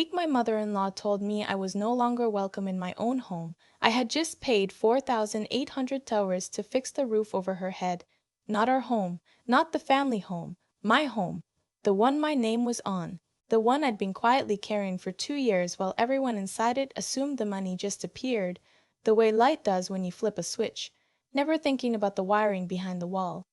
Week my mother-in-law told me I was no longer welcome in my own home. I had just paid 4,800 towers to fix the roof over her head. Not our home, not the family home, my home. The one my name was on. The one I'd been quietly carrying for 2 years while everyone inside it assumed the money just appeared, the way light does when you flip a switch, never thinking about the wiring behind the wall.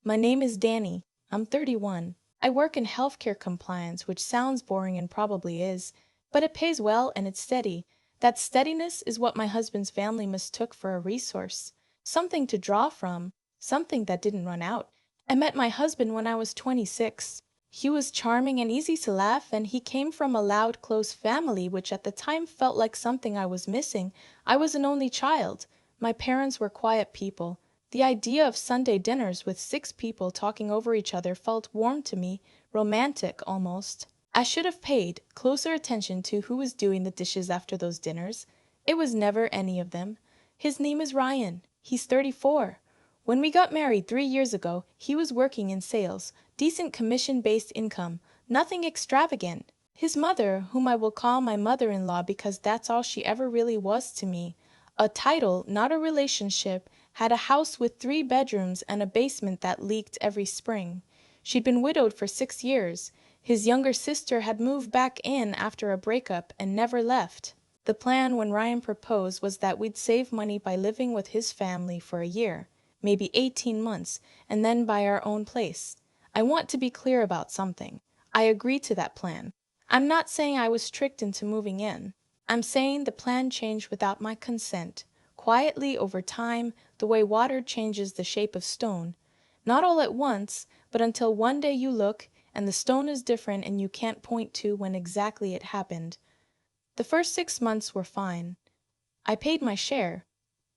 My name is Dani. I'm 31. I work in healthcare compliance, which sounds boring and probably is, but it pays well and it's steady. That steadiness is what my husband's family mistook for a resource, something to draw from, something that didn't run out. I met my husband when I was 26. He was charming and easy to laugh, and he came from a loud, close family, which at the time felt like something I was missing. I was an only child. My parents were quiet people. The idea of Sunday dinners with 6 people talking over each other felt warm to me, romantic almost. I should have paid closer attention to who was doing the dishes after those dinners. It was never any of them. His name is Ryan. He's 34. When we got married 3 years ago, he was working in sales, decent commission-based income, nothing extravagant. His mother, whom I will call my mother-in-law because that's all she ever really was to me, a title, not a relationship, had a house with 3 bedrooms and a basement that leaked every spring. She'd been widowed for 6 years. His younger sister had moved back in after a breakup and never left. The plan when Ryan proposed was that we'd save money by living with his family for a year, maybe 18 months, and then buy our own place. I want to be clear about something. I agreed to that plan. I'm not saying I was tricked into moving in. I'm saying the plan changed without my consent, quietly over time, the way water changes the shape of stone. Not all at once, but until one day you look, and the stone is different and you can't point to when exactly it happened. The first 6 months were fine. I paid my share.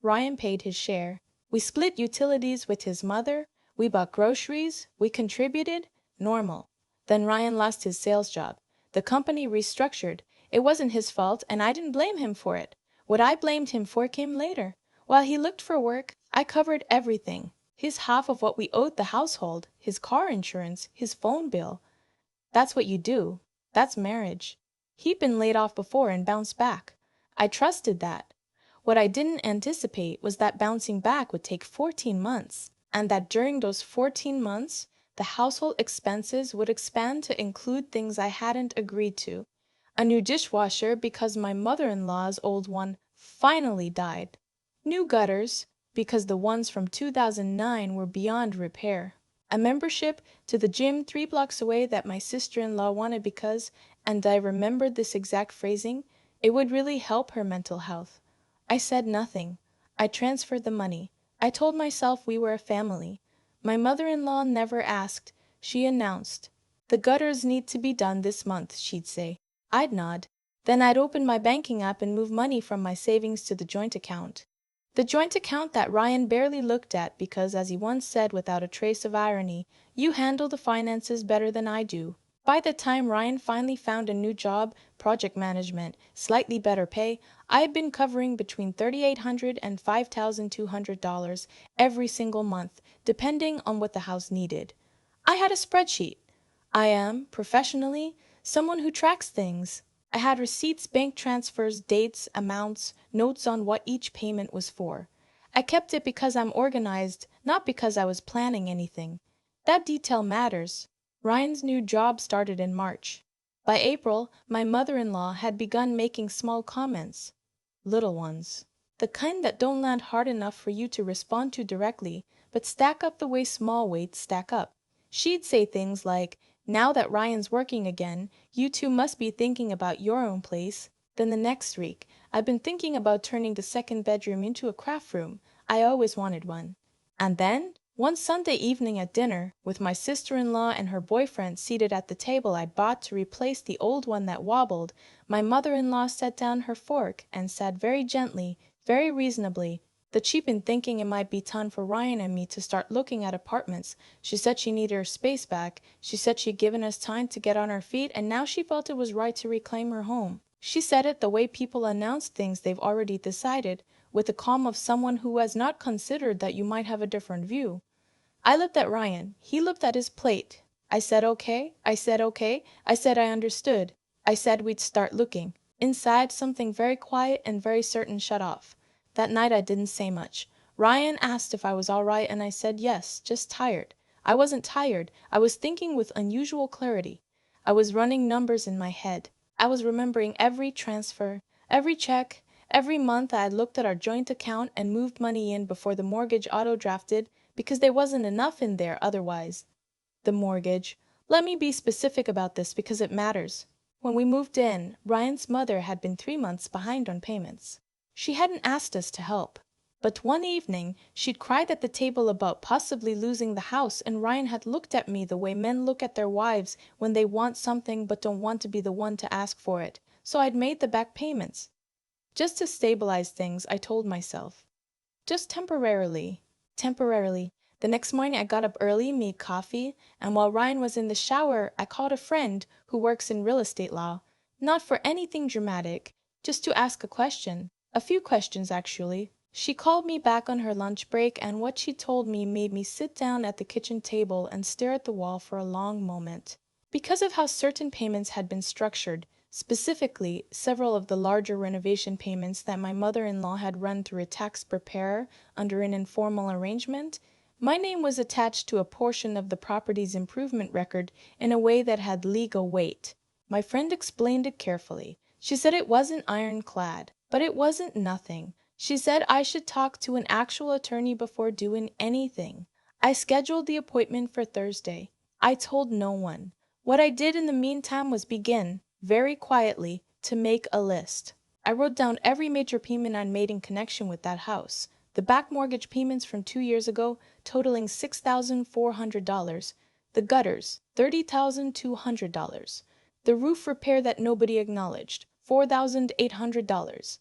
Ryan paid his share. We split utilities with his mother. We bought groceries. We contributed. Normal. Then Ryan lost his sales job. The company restructured. It wasn't his fault, and I didn't blame him for it. What I blamed him for came later. While he looked for work, I covered everything. His half of what we owed the household, his car insurance, his phone bill. That's what you do. That's marriage. He'd been laid off before and bounced back. I trusted that. What I didn't anticipate was that bouncing back would take 14 months, and that during those 14 months, the household expenses would expand to include things I hadn't agreed to. A new dishwasher because my mother-in-law's old one finally died. New gutters because the ones from 2009 were beyond repair. A membership to the gym 3 blocks away that my sister-in-law wanted because, and I remembered this exact phrasing, it would really help her mental health. I said nothing. I transferred the money. I told myself we were a family. My mother-in-law never asked. She announced. The gutters need to be done this month, she'd say. I'd nod. Then I'd open my banking app and move money from my savings to the joint account. The joint account that Ryan barely looked at because, as he once said without a trace of irony, you handle the finances better than I do. By the time Ryan finally found a new job, project management, slightly better pay, I had been covering between $3,800 and $5,200 every single month, depending on what the house needed. I had a spreadsheet. I am, professionally, someone who tracks things. I had receipts, bank transfers, dates, amounts, notes on what each payment was for. I kept it because I'm organized, not because I was planning anything. That detail matters. Ryan's new job started in March. By April, my mother-in-law had begun making small comments. Little ones. The kind that don't land hard enough for you to respond to directly, but stack up the way small weights stack up. She'd say things like, "Now that Ryan's working again, you two must be thinking about your own place." Then the next week, "I've been thinking about turning the second bedroom into a craft room. I always wanted one." And then, one Sunday evening at dinner, with my sister-in-law and her boyfriend seated at the table I'd bought to replace the old one that wobbled, my mother-in-law set down her fork and said very gently, very reasonably, that she'd been thinking it might be time for Ryan and me to start looking at apartments. She said she needed her space back. She said she'd given us time to get on our feet, and now she felt it was right to reclaim her home. She said it the way people announce things they've already decided, with the calm of someone who has not considered that you might have a different view. I looked at Ryan. He looked at his plate. I said okay. I said okay. I said I understood. I said we'd start looking. Inside, something very quiet and very certain shut off. That night I didn't say much. Ryan asked if I was all right, and I said yes, just tired. I wasn't tired. I was thinking with unusual clarity. I was running numbers in my head. I was remembering every transfer, every check, every month I had looked at our joint account and moved money in before the mortgage auto-drafted because there wasn't enough in there otherwise. The mortgage. Let me be specific about this because it matters. When we moved in, Ryan's mother had been 3 months behind on payments. She hadn't asked us to help. But one evening, she'd cried at the table about possibly losing the house, and Ryan had looked at me the way men look at their wives when they want something but don't want to be the one to ask for it. So I'd made the back payments. Just to stabilize things, I told myself. Just temporarily. Temporarily. The next morning I got up early, made coffee, and while Ryan was in the shower, I called a friend who works in real estate law. Not for anything dramatic, just to ask a question. A few questions, actually. She called me back on her lunch break, and what she told me made me sit down at the kitchen table and stare at the wall for a long moment. Because of how certain payments had been structured, specifically several of the larger renovation payments that my mother-in-law had run through a tax preparer under an informal arrangement, my name was attached to a portion of the property's improvement record in a way that had legal weight. My friend explained it carefully. She said it wasn't ironclad, but it wasn't nothing. She said I should talk to an actual attorney before doing anything. I scheduled the appointment for Thursday. I told no one. What I did in the meantime was begin, very quietly, to make a list. I wrote down every major payment I'd made in connection with that house. The back mortgage payments from 2 years ago, totaling $6,400. The gutters, $30,200. The roof repair that nobody acknowledged, $4,800.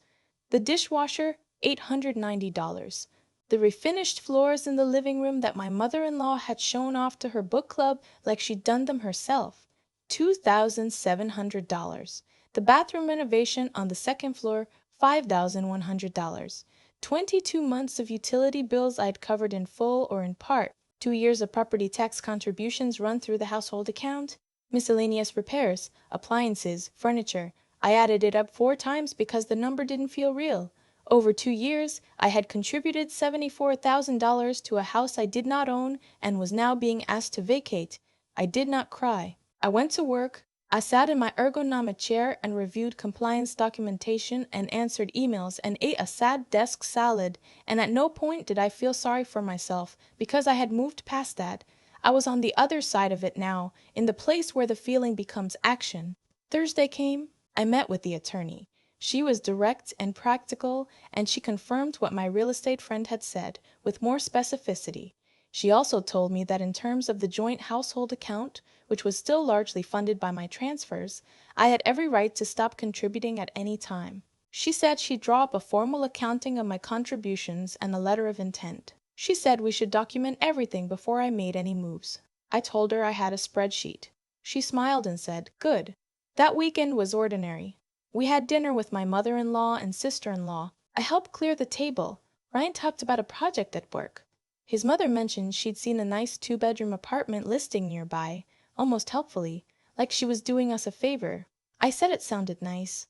The dishwasher, $890. The refinished floors in the living room that my mother-in-law had shown off to her book club like she'd done them herself, $2,700. The bathroom renovation on the second floor, $5,100. 22 months of utility bills I'd covered in full or in part, 2 years of property tax contributions run through the household account, miscellaneous repairs, appliances, furniture. I added it up 4 times because the number didn't feel real. Over 2 years, I had contributed $74,000 to a house I did not own and was now being asked to vacate. I did not cry. I went to work. I sat in my ergonomic chair and reviewed compliance documentation and answered emails and ate a sad desk salad, and at no point did I feel sorry for myself because I had moved past that. I was on the other side of it now, in the place where the feeling becomes action. Thursday came. I met with the attorney. She was direct and practical, and she confirmed what my real estate friend had said, with more specificity. She also told me that in terms of the joint household account, which was still largely funded by my transfers, I had every right to stop contributing at any time. She said she'd draw up a formal accounting of my contributions and a letter of intent. She said we should document everything before I made any moves. I told her I had a spreadsheet. She smiled and said, "Good." That weekend was ordinary. We had dinner with my mother-in-law and sister-in-law. I helped clear the table. Ryan talked about a project at work. His mother mentioned she'd seen a nice 2-bedroom apartment listing nearby, almost helpfully, like she was doing us a favor. I said it sounded nice.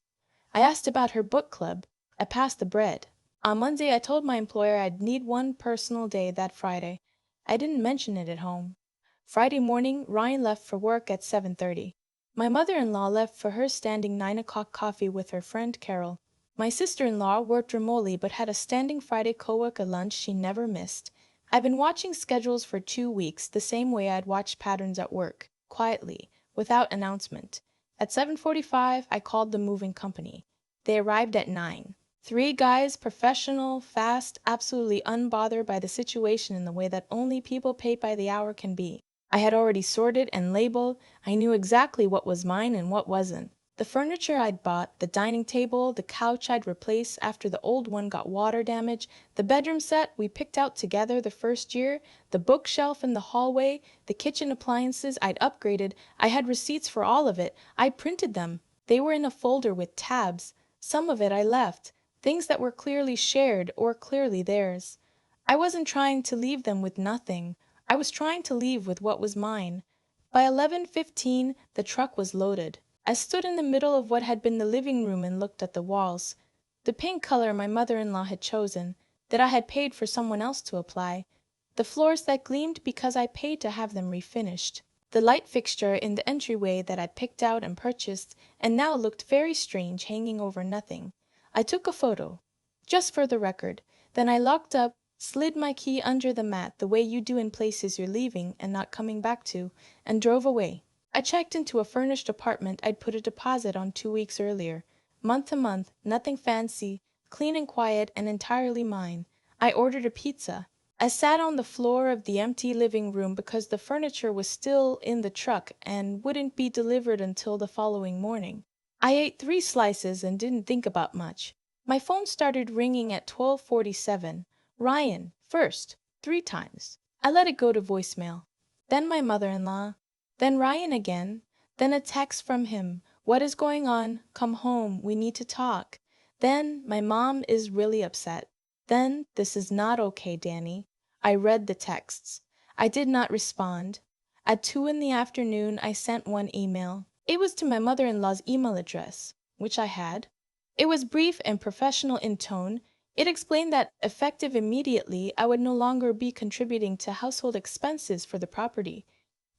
I asked about her book club. I passed the bread. On Monday, I told my employer I'd need one personal day that Friday. I didn't mention it at home. Friday morning, Ryan left for work at 7:30. My mother-in-law left for her standing 9 o'clock coffee with her friend Carol. My sister-in-law worked remotely but had a standing Friday coworker lunch she never missed. I've been watching schedules for 2 weeks the same way I'd watched patterns at work, quietly, without announcement. At 7:45, I called the moving company. They arrived at 9. 3 guys, professional, fast, absolutely unbothered by the situation in the way that only people paid by the hour can be. I had already sorted and labeled. I knew exactly what was mine and what wasn't. The furniture I'd bought, the dining table, the couch I'd replaced after the old one got water damage, the bedroom set we picked out together the first year, the bookshelf in the hallway, the kitchen appliances I'd upgraded. I had receipts for all of it. I printed them. They were in a folder with tabs. Some of it I left, things that were clearly shared or clearly theirs. I wasn't trying to leave them with nothing. I was trying to leave with what was mine. By 11:15, the truck was loaded. I stood in the middle of what had been the living room and looked at the walls. The pink color my mother-in-law had chosen, that I had paid for someone else to apply. The floors that gleamed because I paid to have them refinished. The light fixture in the entryway that I'd picked out and purchased, and now looked very strange hanging over nothing. I took a photo, just for the record. Then I locked up, slid my key under the mat the way you do in places you're leaving and not coming back to, and drove away. I checked into a furnished apartment I'd put a deposit on 2 weeks earlier. Month to month, nothing fancy, clean and quiet and entirely mine. I ordered a pizza. I sat on the floor of the empty living room because the furniture was still in the truck and wouldn't be delivered until the following morning. I ate 3 slices and didn't think about much. My phone started ringing at 12:47. Ryan, first, 3 times. I let it go to voicemail. Then my mother-in-law. Then Ryan again. Then a text from him. What is going on? Come home. We need to talk. Then my mom is really upset. Then this is not okay, Dani. I read the texts. I did not respond. At 2 in the afternoon, I sent one email. It was to my mother-in-law's email address, which I had. It was brief and professional in tone. It explained that, effective immediately, I would no longer be contributing to household expenses for the property.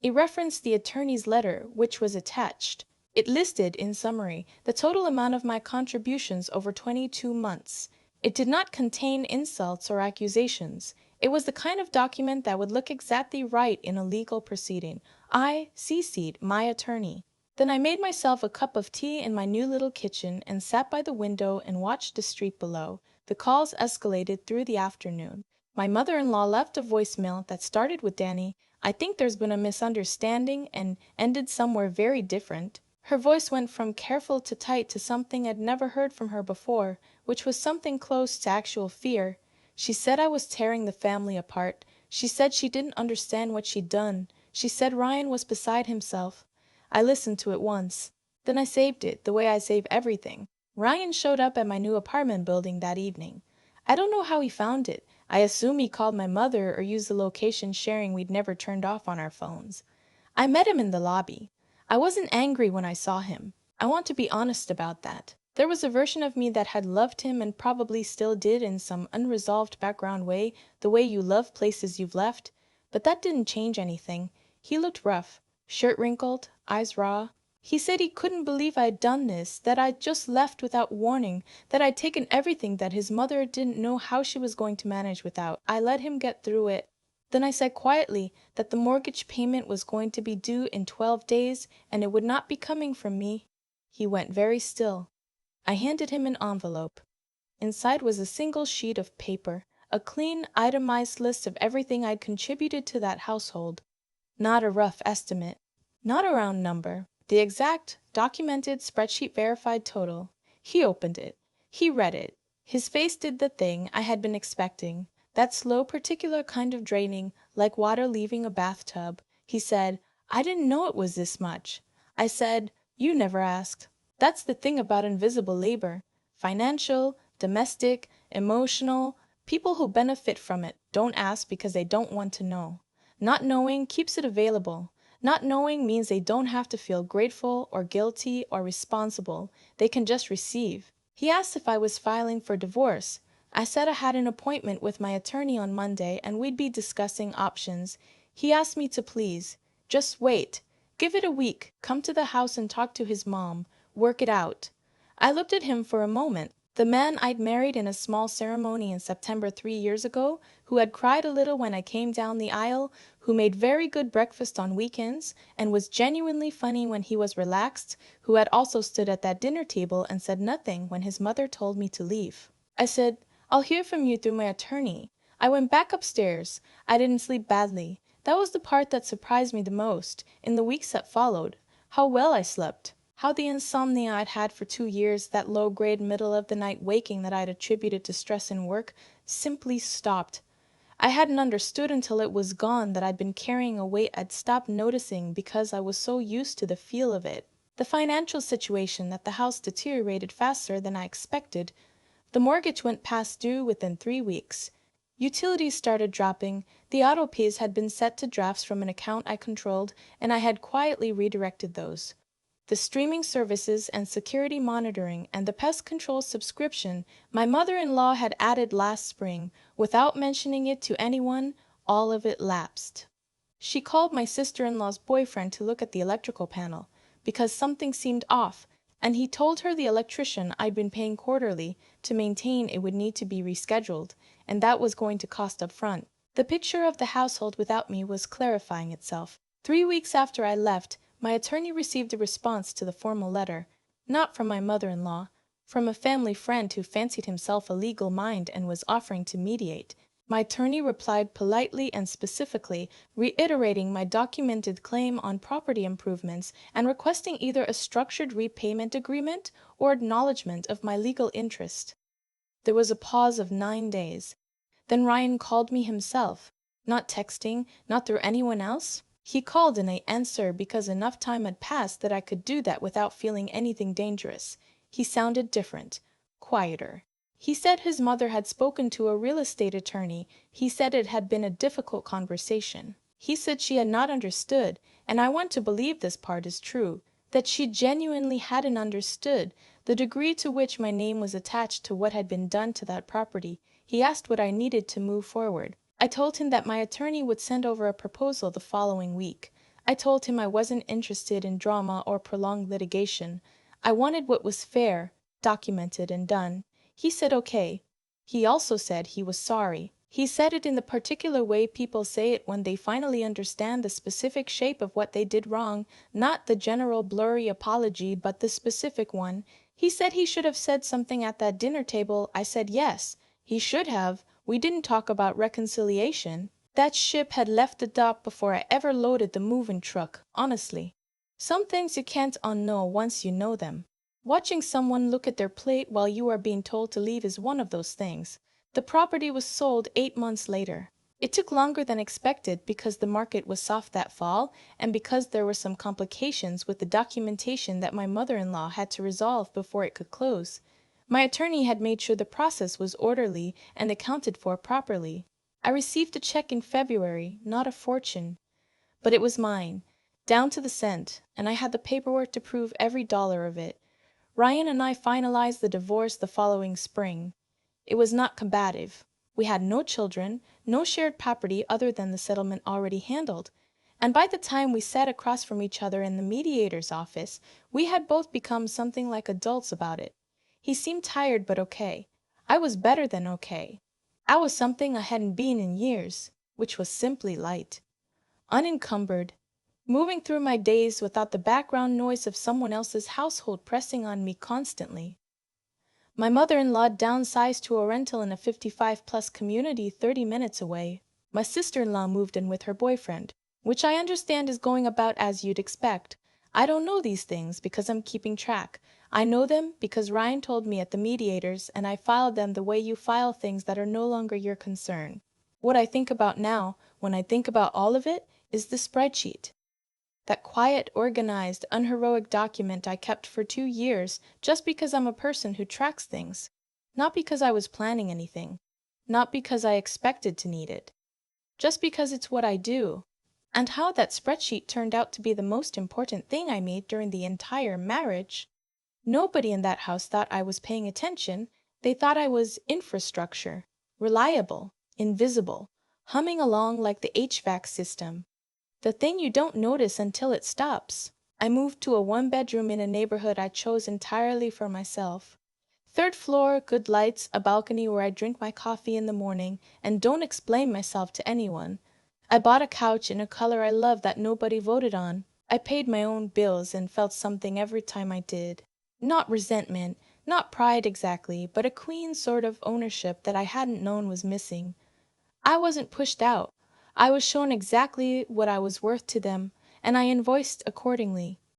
It referenced the attorney's letter, which was attached. It listed, in summary, the total amount of my contributions over 22 months. It did not contain insults or accusations. It was the kind of document that would look exactly right in a legal proceeding. I CC'd my attorney. Then I made myself a cup of tea in my new little kitchen and sat by the window and watched the street below. The calls escalated through the afternoon. My mother-in-law left a voicemail that started with Dani. I think there's been a misunderstanding and ended somewhere very different. Her voice went from careful to tight to something I'd never heard from her before, which was something close to actual fear. She said I was tearing the family apart. She said she didn't understand what she'd done. She said Ryan was beside himself. I listened to it once. Then I saved it, the way I save everything. Ryan showed up at my new apartment building that evening. I don't know how he found it. I assume he called my mother or used the location sharing we'd never turned off on our phones. I met him in the lobby. I wasn't angry when I saw him. I want to be honest about that. There was a version of me that had loved him and probably still did in some unresolved background way, the way you love places you've left. But that didn't change anything. He looked rough, shirt wrinkled, eyes raw. He said he couldn't believe I'd done this, that I'd just left without warning, that I'd taken everything that his mother didn't know how she was going to manage without. I let him get through it. Then I said quietly that the mortgage payment was going to be due in 12 days and it would not be coming from me. He went very still. I handed him an envelope. Inside was a single sheet of paper, a clean, itemized list of everything I'd contributed to that household. Not a rough estimate, not a round number, the exact, documented, spreadsheet verified total. He opened it. He read it. His face did the thing I had been expecting. That slow, particular kind of draining, like water leaving a bathtub. He said, I didn't know it was this much. I said, you never asked. That's the thing about invisible labor. Financial, domestic, emotional. People who benefit from it don't ask because they don't want to know. Not knowing keeps it available. Not knowing means they don't have to feel grateful or guilty or responsible. They can just receive. He asked if I was filing for divorce. I said I had an appointment with my attorney on Monday and we'd be discussing options. He asked me to please, just wait. Give it a week. Come to the house and talk to his mom. Work it out. I looked at him for a moment. The man I'd married in a small ceremony in September 3 years ago, who had cried a little when I came down the aisle, who made very good breakfast on weekends, and was genuinely funny when he was relaxed, who had also stood at that dinner table and said nothing when his mother told me to leave. I said, I'll hear from you through my attorney. I went back upstairs. I didn't sleep badly. That was the part that surprised me the most, in the weeks that followed. How well I slept. How the insomnia I'd had for 2 years, that low-grade middle-of-the-night waking that I'd attributed to stress in work, simply stopped. I hadn't understood until it was gone that I'd been carrying a weight I'd stopped noticing because I was so used to the feel of it. The financial situation at the house deteriorated faster than I expected. The mortgage went past due within 3 weeks. Utilities started dropping, the auto pays had been set to drafts from an account I controlled, and I had quietly redirected those. The streaming services and security monitoring and the pest control subscription my mother-in-law had added last spring, without mentioning it to anyone, all of it lapsed. She called my sister-in-law's boyfriend to look at the electrical panel, because something seemed off, and he told her the electrician I'd been paying quarterly to maintain it would need to be rescheduled, and that was going to cost up front. The picture of the household without me was clarifying itself. 3 weeks after I left, my attorney received a response to the formal letter, not from my mother-in-law, from a family friend who fancied himself a legal mind and was offering to mediate. My attorney replied politely and specifically, reiterating my documented claim on property improvements and requesting either a structured repayment agreement or acknowledgement of my legal interest. There was a pause of 9 days. Then Ryan called me himself, not texting, not through anyone else. He called and I answered because enough time had passed that I could do that without feeling anything dangerous. He sounded different, quieter. He said his mother had spoken to a real estate attorney. He said it had been a difficult conversation. He said she had not understood, and I want to believe this part is true, that she genuinely hadn't understood the degree to which my name was attached to what had been done to that property. He asked what I needed to move forward. I told him that my attorney would send over a proposal the following week. I told him I wasn't interested in drama or prolonged litigation. I wanted what was fair, documented, and done. He said okay. He also said he was sorry. He said it in the particular way people say it when they finally understand the specific shape of what they did wrong, not the general blurry apology, but the specific one. He said he should have said something at that dinner table. I said yes, he should have. We didn't talk about reconciliation. That ship had left the dock before I ever loaded the moving truck, honestly. Some things you can't unknow once you know them. Watching someone look at their plate while you are being told to leave is one of those things. The property was sold 8 months later. It took longer than expected because the market was soft that fall and because there were some complications with the documentation that my mother-in-law had to resolve before it could close. My attorney had made sure the process was orderly and accounted for properly. I received a check in February, not a fortune, but it was mine, down to the cent, and I had the paperwork to prove every dollar of it. Ryan and I finalized the divorce the following spring. It was not combative. We had no children, no shared property other than the settlement already handled, and by the time we sat across from each other in the mediator's office, we had both become something like adults about it. He seemed tired but okay. I was better than okay. I was something I hadn't been in years, which was simply light, unencumbered, moving through my days without the background noise of someone else's household pressing on me constantly. My mother-in-law downsized to a rental in a 55-plus community 30 minutes away. My sister-in-law moved in with her boyfriend, which I understand is going about as you'd expect. I don't know these things because I'm keeping track. I know them because Ryan told me at the mediators, and I filed them the way you file things that are no longer your concern. What I think about now, when I think about all of it, is the spreadsheet. That quiet, organized, unheroic document I kept for 2 years just because I'm a person who tracks things. Not because I was planning anything. Not because I expected to need it. Just because it's what I do. And how that spreadsheet turned out to be the most important thing I made during the entire marriage. Nobody in that house thought I was paying attention. They thought I was infrastructure, reliable, invisible, humming along like the HVAC system. The thing you don't notice until it stops. I moved to a 1-bedroom in a neighborhood I chose entirely for myself. 3rd floor, good lights, a balcony where I drink my coffee in the morning and don't explain myself to anyone. I bought a couch in a color I love that nobody voted on. I paid my own bills and felt something every time I did. Not resentment, not pride exactly, but a queen sort of ownership that I hadn't known was missing. I wasn't pushed out. I was shown exactly what I was worth to them, and I invoiced accordingly.